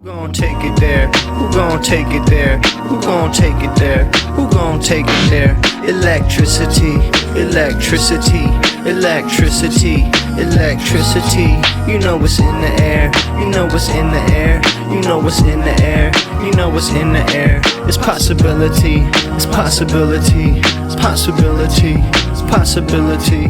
Who gon' take it there? Who gon' take it there? Who gon' take it there? Who gon' take it there? Electricity, electricity, electricity, electricity. You know what's in the air. You know what's in the air. You know what's in the air. You know what's in the air. It's possibility. It's possibility. It's possibility. It's possibility.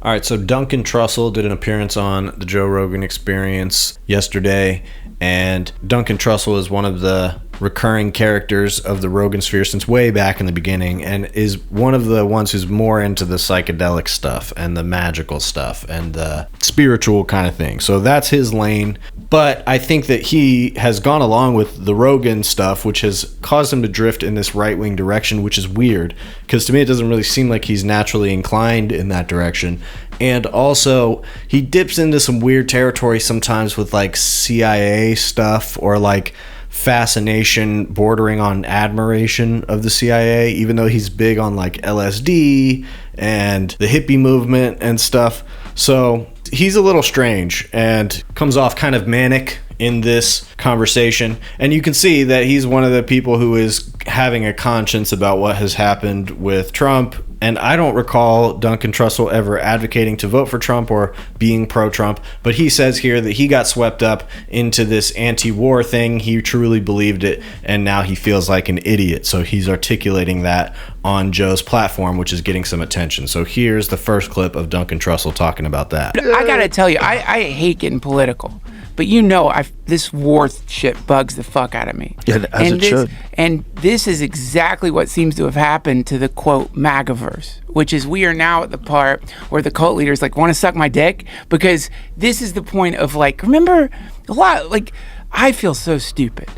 All right, so Duncan Trussell did an appearance on the Joe Rogan Experience yesterday, and Duncan Trussell is one of the recurring characters of the Rogan sphere since way back in the beginning, and is one of the ones who's more into the psychedelic stuff and the magical stuff and the spiritual kind of thing. So that's his lane. But I think that he has gone along with the Rogan stuff, which has caused him to drift in this right-wing direction, which is weird, because to me it doesn't really seem like he's naturally inclined in that direction. And also, he dips into some weird territory sometimes with like CIA stuff or like fascination bordering on admiration of the CIA, even though he's big on like LSD and the hippie movement and stuff. So he's a little strange and comes off kind of manic in this conversation. And you can see that he's one of the people who is having a conscience about what has happened with Trump. And I don't recall Duncan Trussell ever advocating to vote for Trump or being pro-Trump, but he says here that he got swept up into this anti-war thing. He truly believed it, and now he feels like an idiot. So he's articulating that on Joe's platform, which is getting some attention. So here's the first clip of Duncan Trussell talking about that. I gotta tell you, I hate getting political. But you know, this war shit bugs the fuck out of me. Yeah, as it should. And this is exactly what seems to have happened to the, quote, MAGAverse, which is we are now at the part where the cult leaders, like, want to suck my dick. Because this is the point of, like, remember, a lot, like, I feel so stupid.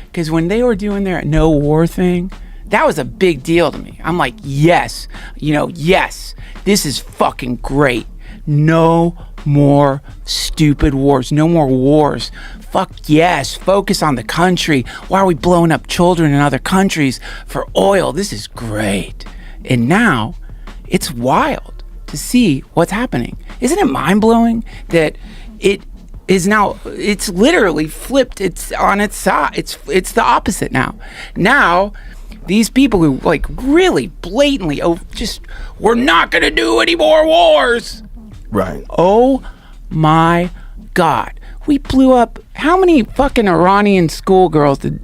Because when they were doing their no war thing, that was a big deal to me. I'm like, yes, yes, this is fucking great. No more stupid wars. No more wars. Fuck yes. Focus on the country. Why are we blowing up children in other countries for oil? This is great. And now it's wild to see what's happening. Isn't it mind-blowing that it is now, it's literally flipped. It's on its side. It's the opposite now. Now, these people who like really blatantly, we're not going to do any more wars. Right. Oh my God. We blew up, how many fucking Iranian schoolgirls did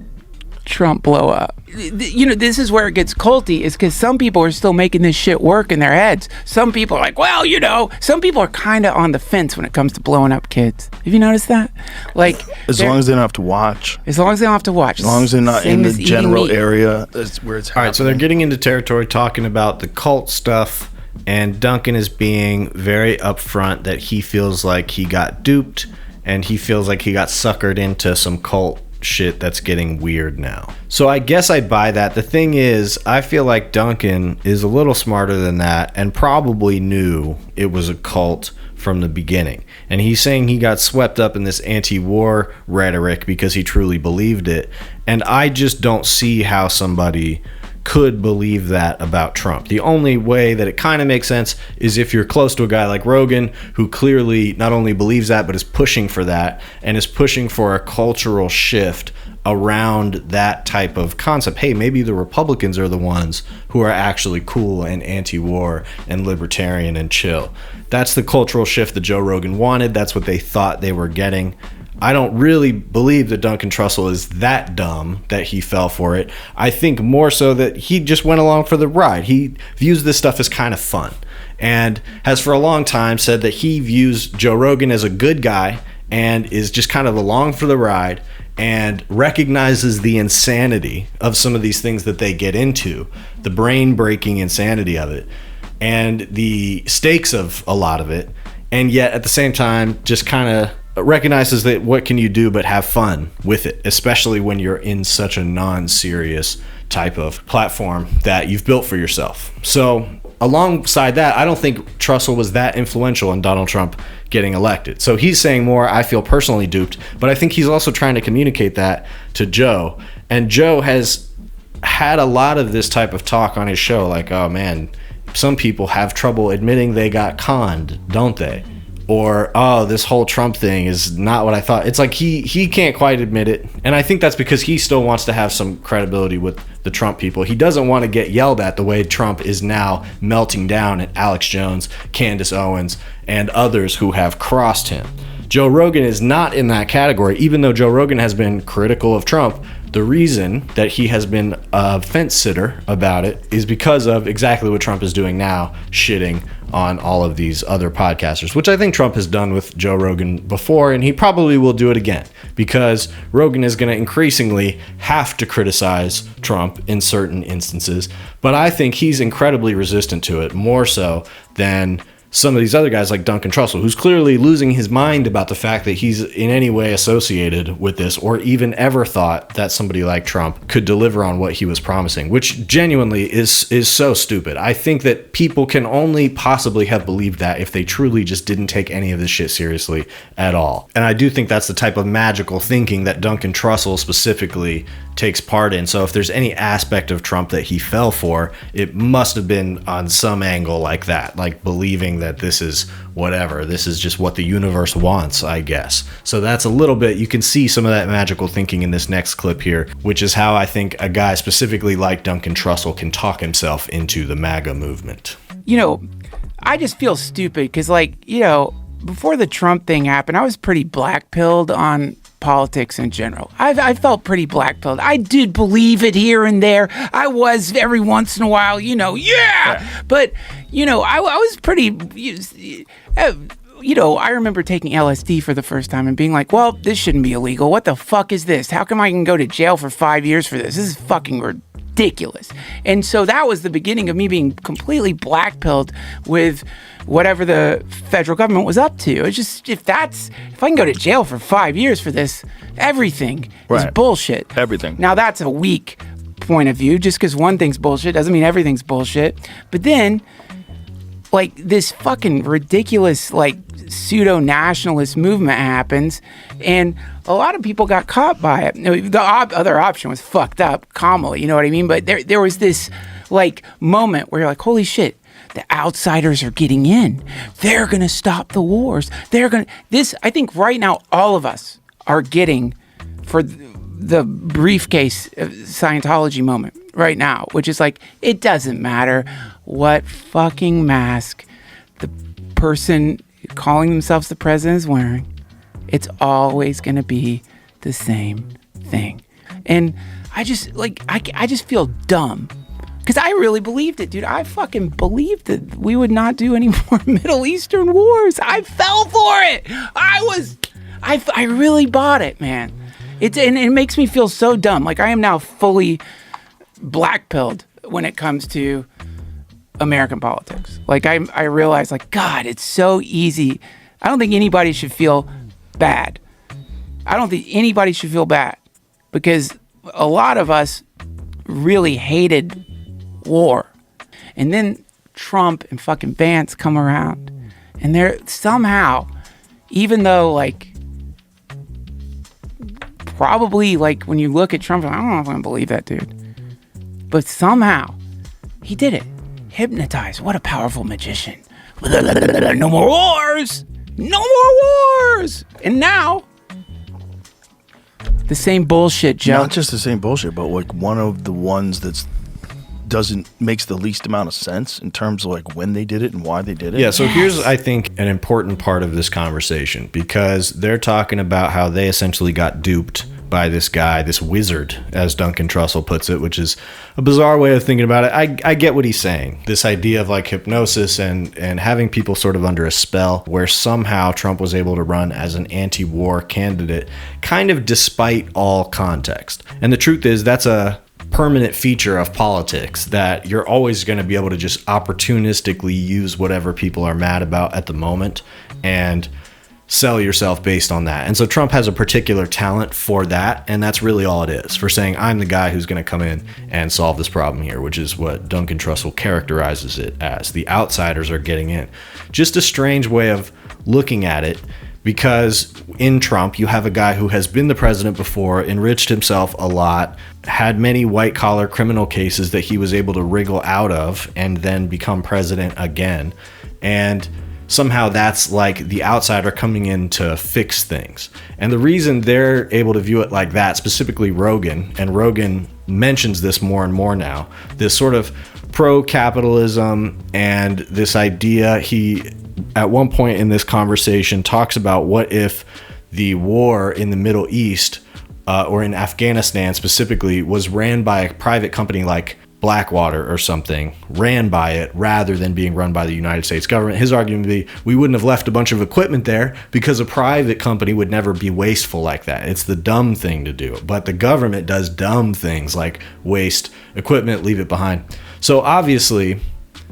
Trump blow up? This is where it gets culty, is because some people are still making this shit work in their heads. Some people are like, some people are kind of on the fence when it comes to blowing up kids. Have you noticed that? Like, as long as they don't have to watch. As long as they don't have to watch. As long as they're not in the general area that's where it's happening. All right, so they're getting into territory talking about the cult stuff. And Duncan is being very upfront that he feels like he got duped and he feels like he got suckered into some cult shit that's getting weird now. So I guess I buy that. The thing is, I feel like Duncan is a little smarter than that and probably knew it was a cult from the beginning. And he's saying he got swept up in this anti-war rhetoric because he truly believed it. And I just don't see how somebody could believe that about Trump. The only way that it kind of makes sense is if you're close to a guy like Rogan, who clearly not only believes that, but is pushing for that and is pushing for a cultural shift around that type of concept. Hey, maybe the Republicans are the ones who are actually cool and anti-war and libertarian and chill. That's the cultural shift that Joe Rogan wanted. That's what they thought they were getting. I don't really believe that Duncan Trussell is that dumb that he fell for it. I think more so that he just went along for the ride. He views this stuff as kind of fun and has for a long time said that he views Joe Rogan as a good guy and is just kind of along for the ride and recognizes the insanity of some of these things that they get into, the brain-breaking insanity of it, and the stakes of a lot of it, and yet at the same time just kind of recognizes that what can you do but have fun with it, especially when you're in such a non-serious type of platform that you've built for yourself. So alongside that, I don't think Trussell was that influential in Donald Trump getting elected. So he's saying more, I feel personally duped, but I think he's also trying to communicate that to Joe. And Joe has had a lot of this type of talk on his show, like, oh man, some people have trouble admitting they got conned, don't they? or, oh, this whole Trump thing is not what I thought. It's like he can't quite admit it. And I think that's because he still wants to have some credibility with the Trump people. He doesn't want to get yelled at the way Trump is now melting down at Alex Jones, Candace Owens, and others who have crossed him. Joe Rogan is not in that category, even though Joe Rogan has been critical of Trump. The reason that he has been a fence sitter about it is because of exactly what Trump is doing now, shitting on all of these other podcasters, which I think Trump has done with Joe Rogan before, and he probably will do it again, because Rogan is going to increasingly have to criticize Trump in certain instances. But I think he's incredibly resistant to it, more so than some of these other guys like Duncan Trussell, who's clearly losing his mind about the fact that he's in any way associated with this, or even ever thought that somebody like Trump could deliver on what he was promising, which genuinely is so stupid. I think that people can only possibly have believed that if they truly just didn't take any of this shit seriously at all. And I do think that's the type of magical thinking that Duncan Trussell specifically takes part in. So if there's any aspect of Trump that he fell for, it must have been on some angle like that, like believing that this is whatever, this is just what the universe wants, I guess. So that's a little bit, you can see some of that magical thinking in this next clip here, which is how I think a guy specifically like Duncan Trussell can talk himself into the MAGA movement. You know, I just feel stupid because, like, you know, before the Trump thing happened, I was pretty black-pilled on politics in general. I felt pretty black-pilled. I did believe it here and there. I was every once in a while, you know, yeah. But, you know, I was pretty, you know, I remember taking LSD for the first time and being like, well, this shouldn't be illegal. What the fuck is this? How come I can go to jail for 5 years for this? This is fucking ridiculous. And so that was the beginning of me being completely black-pilled with whatever the federal government was up to. It's just, if I can go to jail for 5 years for this, everything is bullshit. Everything. Now that's a weak point of view. Just because one thing's bullshit doesn't mean everything's bullshit. But then, like, this fucking ridiculous, like, pseudo-nationalist movement happens, and a lot of people got caught by it. The other option was fucked up, Kamala, you know what I mean? But there was this, like, moment where you're like, holy shit, the outsiders are getting in. They're going to stop the wars. I think right now, all of us are getting for the briefcase Scientology moment right now, which is like, it doesn't matter what fucking mask the person calling themselves the president is wearing. It's always going to be the same thing. And I just feel dumb. Because I really believed it, dude. I fucking believed that we would not do any more Middle Eastern wars. I fell for it. I really bought it, man. And it makes me feel so dumb. Like, I am now fully black-pilled when it comes to American politics. Like, I realize, like, God, it's so easy. I don't think anybody should feel bad. Because a lot of us really hated war. And then Trump and fucking Vance come around, and they're somehow, even though, like, probably, like, when you look at Trump, I don't know if I can believe that dude, but somehow he did it. Hypnotized. What a powerful magician. No more wars. And now the same bullshit, Joe. Not just the same bullshit, but like one of the ones that's makes the least amount of sense in terms of like when they did it and why they did it. Yeah, so here's, I think, an important part of this conversation, because they're talking about how they essentially got duped by this guy, this wizard, as Duncan Trussell puts it, which is a bizarre way of thinking about it. I get what he's saying. This idea of like hypnosis and having people sort of under a spell, where somehow Trump was able to run as an anti-war candidate, kind of despite all context. And the truth is, that's a permanent feature of politics, that you're always going to be able to just opportunistically use whatever people are mad about at the moment and sell yourself based on that. And so Trump has a particular talent for that, and that's really all it is, for saying, I'm the guy who's going to come in and solve this problem here, which is what Duncan Trussell characterizes it as. The outsiders are getting in. Just a strange way of looking at it, because in Trump, you have a guy who has been the president before, enriched himself a lot, had many white-collar criminal cases that he was able to wriggle out of and then become president again. And somehow that's like the outsider coming in to fix things. And the reason they're able to view it like that, specifically Rogan, and Rogan mentions this more and more now, this sort of pro-capitalism and this idea, he at one point in this conversation talks about what if the war in the Middle East or in Afghanistan specifically was ran by a private company like Blackwater or something, ran by it rather than being run by the United States government. His argument would be, we wouldn't have left a bunch of equipment there because a private company would never be wasteful like that. It's the dumb thing to do. But the government does dumb things like waste equipment, leave it behind. So obviously,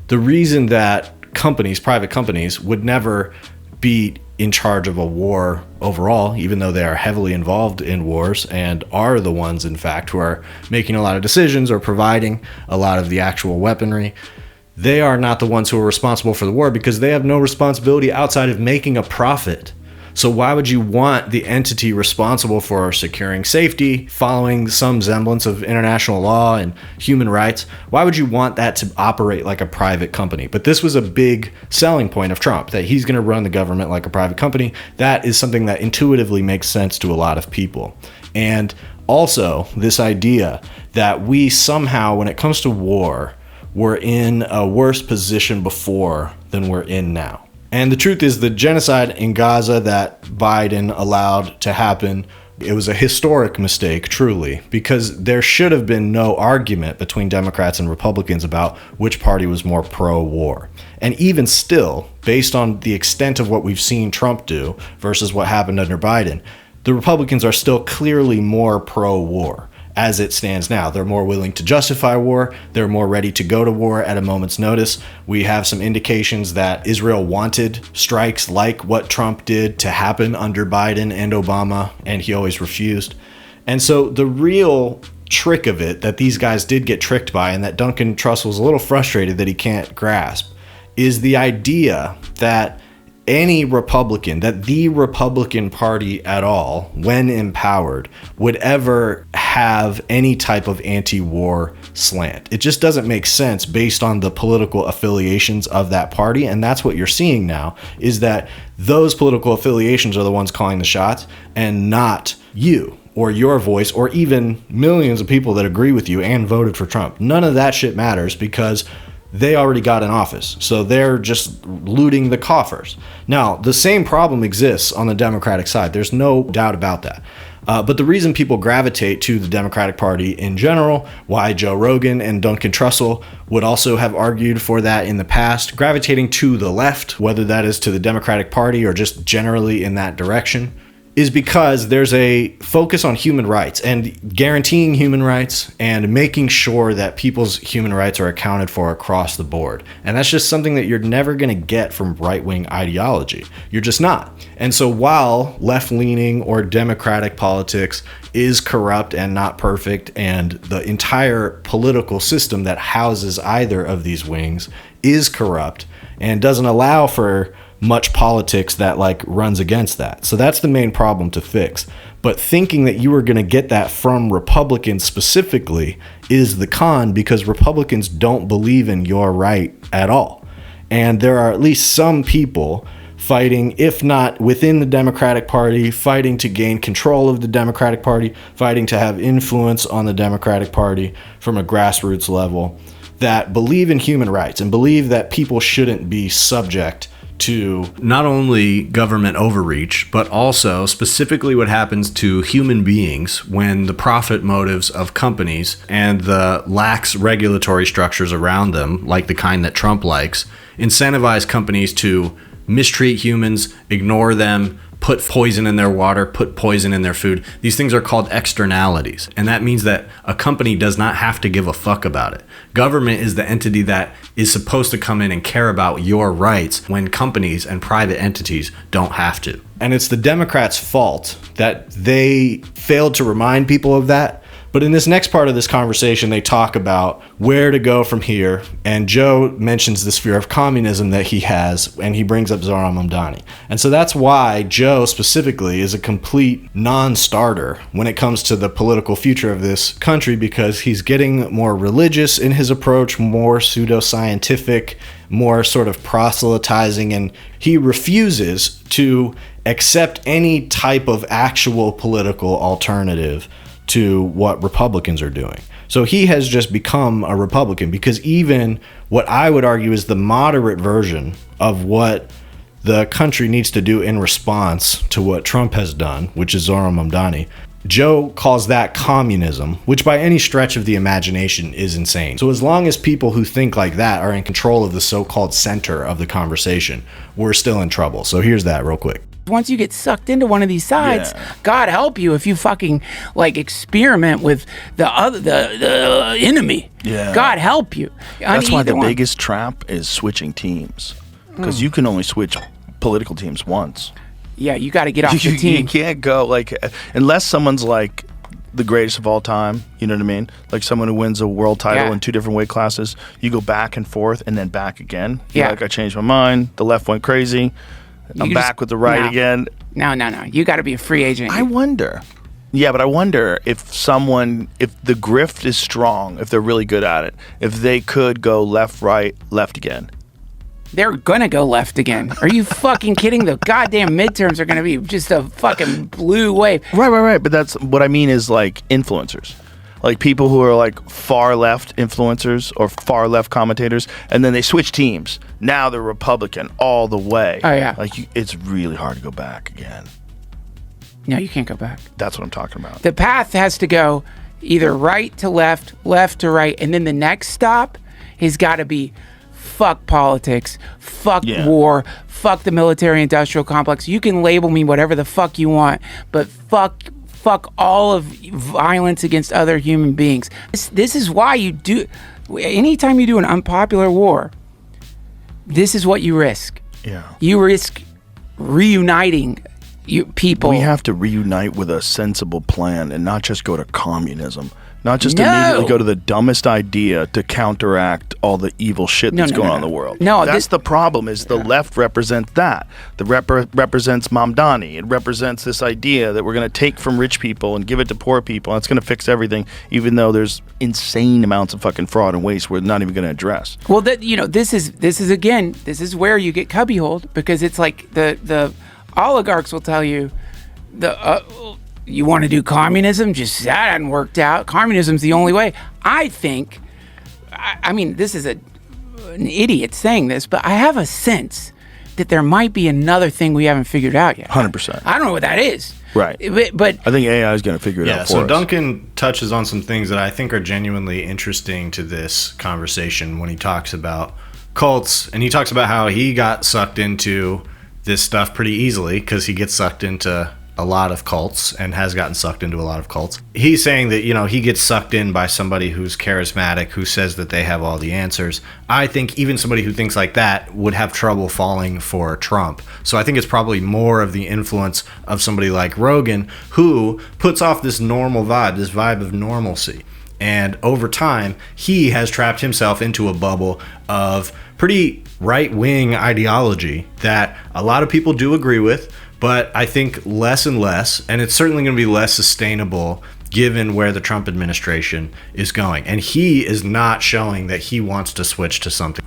the reason that companies, private companies, would never be in charge of a war overall, even though they are heavily involved in wars and are the ones, in fact, who are making a lot of decisions or providing a lot of the actual weaponry. They are not the ones who are responsible for the war because they have no responsibility outside of making a profit. So why would you want the entity responsible for securing safety, following some semblance of international law and human rights? Why would you want that to operate like a private company? But this was a big selling point of Trump, that he's going to run the government like a private company. That is something that intuitively makes sense to a lot of people. And also this idea that we somehow, when it comes to war, we're in a worse position before than we're in now. And the truth is, the genocide in Gaza that Biden allowed to happen, it was a historic mistake, truly, because there should have been no argument between Democrats and Republicans about which party was more pro-war. And even still, based on the extent of what we've seen Trump do versus what happened under Biden, the Republicans are still clearly more pro-war. As it stands now, they're more willing to justify war. They're more ready to go to war at a moment's notice. We have some indications that Israel wanted strikes like what Trump did to happen under Biden and Obama, and he always refused. And so the real trick of it that these guys did get tricked by, and that Duncan Trussell is a little frustrated that he can't grasp, is the idea that any Republican, that the Republican Party at all, when empowered, would ever have any type of anti-war slant. It just doesn't make sense based on the political affiliations of that party. And that's what you're seeing now, is that those political affiliations are the ones calling the shots and not you or your voice or even millions of people that agree with you and voted for Trump. None of that shit matters because they already got in office, so they're just looting the coffers. Now, the same problem exists on the Democratic side. There's no doubt about that. But the reason people gravitate to the Democratic Party in general, why Joe Rogan and Duncan Trussell would also have argued for that in the past, gravitating to the left, whether that is to the Democratic Party or just generally in that direction, is because there's a focus on human rights and guaranteeing human rights and making sure that people's human rights are accounted for across the board. And that's just something that you're never going to get from right-wing ideology. You're just not. And so while left-leaning or democratic politics is corrupt and not perfect, and the entire political system that houses either of these wings is corrupt and doesn't allow for much politics that like runs against that. So that's the main problem to fix. But thinking that you are going to get that from Republicans specifically is the con, because Republicans don't believe in your right at all. And there are at least some people fighting, if not within the Democratic Party, fighting to gain control of the Democratic Party, fighting to have influence on the Democratic Party from a grassroots level, that believe in human rights and believe that people shouldn't be subject to not only government overreach, but also specifically what happens to human beings when the profit motives of companies and the lax regulatory structures around them, like the kind that Trump likes, incentivize companies to mistreat humans, ignore them, put poison in their water, put poison in their food. These things are called externalities. And that means that a company does not have to give a fuck about it. Government is the entity that is supposed to come in and care about your rights when companies and private entities don't have to. And it's the Democrats' fault that they failed to remind people of that. But in this next part of this conversation, they talk about where to go from here. And Joe mentions this fear of communism that he has, and he brings up Zohran Mamdani. And so that's why Joe specifically is a complete non-starter when it comes to the political future of this country, because he's getting more religious in his approach, more pseudoscientific, more sort of proselytizing, and he refuses to accept any type of actual political alternative to what Republicans are doing. So he has just become a Republican, because even what I would argue is the moderate version of what the country needs to do in response to what Trump has done, which is Zohran Mamdani, Joe calls that communism, which by any stretch of the imagination is insane. So as long as people who think like that are in control of the so-called center of the conversation, we're still in trouble. So here's that real quick. Once you get sucked into one of these sides, God help you if you fucking like experiment with the enemy. Yeah. God help you. That's why the biggest trap is switching teams, because you can only switch political teams once. Yeah, you got to get off the team. You can't go like, unless someone's like the greatest of all time, you know what I mean? Like someone who wins a world title in 2 different weight classes, you go back and forth and then back again. You're like, I changed my mind. The left went crazy. I'm back with the right again. No. You got to be a free agent. I wonder. Yeah, but I wonder if the grift is strong, if they're really good at it, if they could go left, right, left again. They're gonna go left again. Are you fucking kidding? The goddamn midterms are gonna be just a fucking blue wave. Right. But that's what I mean is like influencers. Like people who are like far left influencers or far left commentators, and then they switch teams. Now they're Republican all the way. Oh, yeah. Like it's really hard to go back again. No, you can't go back. That's what I'm talking about. The path has to go either right to left, left to right, and then the next stop has got to be fuck politics, fuck war, fuck the military-industrial complex. You can label me whatever the fuck you want, but fuck all of violence against other human beings. This is why you do, anytime you do an unpopular war, this is what you risk. Yeah. You risk reuniting people. We have to reunite with a sensible plan and not just go to communism. Not just immediately go to the dumbest idea to counteract all the evil shit that's going on in the world. No, that's the problem. Is the left represents that? The represents Mamdani. It represents this idea that we're going to take from rich people and give it to poor people, and it's going to fix everything, even though there's insane amounts of fucking fraud and waste we're not even going to address. Well, this is where you get cubbyholed, because it's like the oligarchs will tell you you want to do communism? Just that hadn't worked out. Communism's the only way. I think, I mean, this is an idiot saying this, but I have a sense that there might be another thing we haven't figured out yet. 100%. I don't know what that is. Right. But I think AI is going to figure it out for us. So Duncan touches on some things that I think are genuinely interesting to this conversation when he talks about cults, and he talks about how he got sucked into this stuff pretty easily because he gets sucked into a lot of cults and has gotten sucked into a lot of cults. He's saying that, he gets sucked in by somebody who's charismatic, who says that they have all the answers. I think even somebody who thinks like that would have trouble falling for Trump. So I think it's probably more of the influence of somebody like Rogan, who puts off this normal vibe, this vibe of normalcy. And over time, he has trapped himself into a bubble of pretty right-wing ideology that a lot of people do agree with, but I think less and less, and it's certainly going to be less sustainable given where the Trump administration is going. And he is not showing that he wants to switch to something.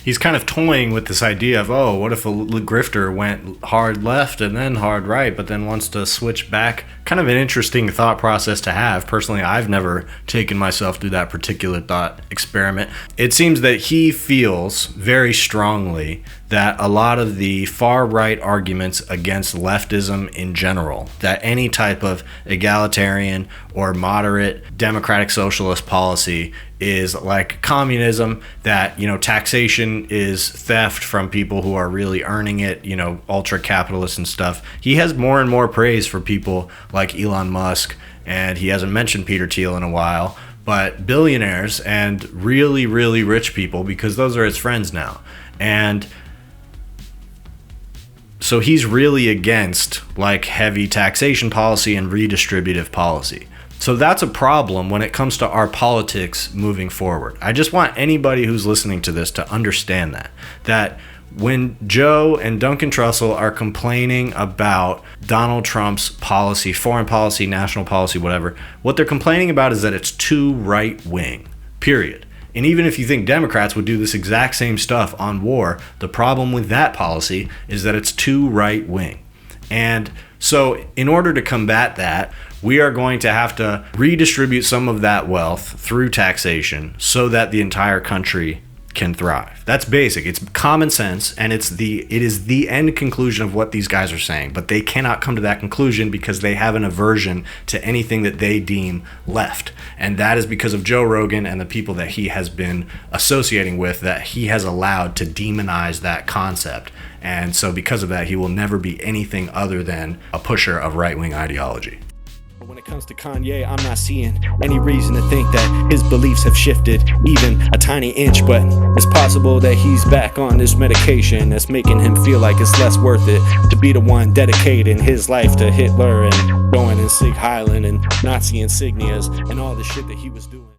He's kind of toying with this idea of, what if a grifter went hard left and then hard right, but then wants to switch back? Kind of an interesting thought process to have. Personally, I've never taken myself through that particular thought experiment. It seems that he feels very strongly that a lot of the far right arguments against leftism in general, that any type of egalitarian or moderate democratic socialist policy is like communism, that taxation is theft from people who are really earning it, ultra capitalists and stuff. He has more and more praise for people like Elon Musk, and he hasn't mentioned Peter Thiel in a while, but billionaires and really, really rich people, because those are his friends now. And so he's really against like heavy taxation policy and redistributive policy. So that's a problem when it comes to our politics moving forward. I just want anybody who's listening to this to understand that when Joe and Duncan Trussell are complaining about Donald Trump's policy, foreign policy, national policy, whatever, what they're complaining about is that it's too right-wing, period. And even if you think Democrats would do this exact same stuff on war, the problem with that policy is that it's too right-wing. And so in order to combat that, we are going to have to redistribute some of that wealth through taxation so that the entire country can thrive. That's basic. It's common sense, and it is the end conclusion of what these guys are saying. But they cannot come to that conclusion because they have an aversion to anything that they deem left. And that is because of Joe Rogan and the people that he has been associating with, that he has allowed to demonize that concept. And so because of that, he will never be anything other than a pusher of right-wing ideology. When it comes to Kanye, I'm not seeing any reason to think that his beliefs have shifted even a tiny inch, but it's possible that he's back on this medication that's making him feel like it's less worth it to be the one dedicating his life to Hitler and going and Sieg Heiling and Nazi insignias and all the shit that he was doing.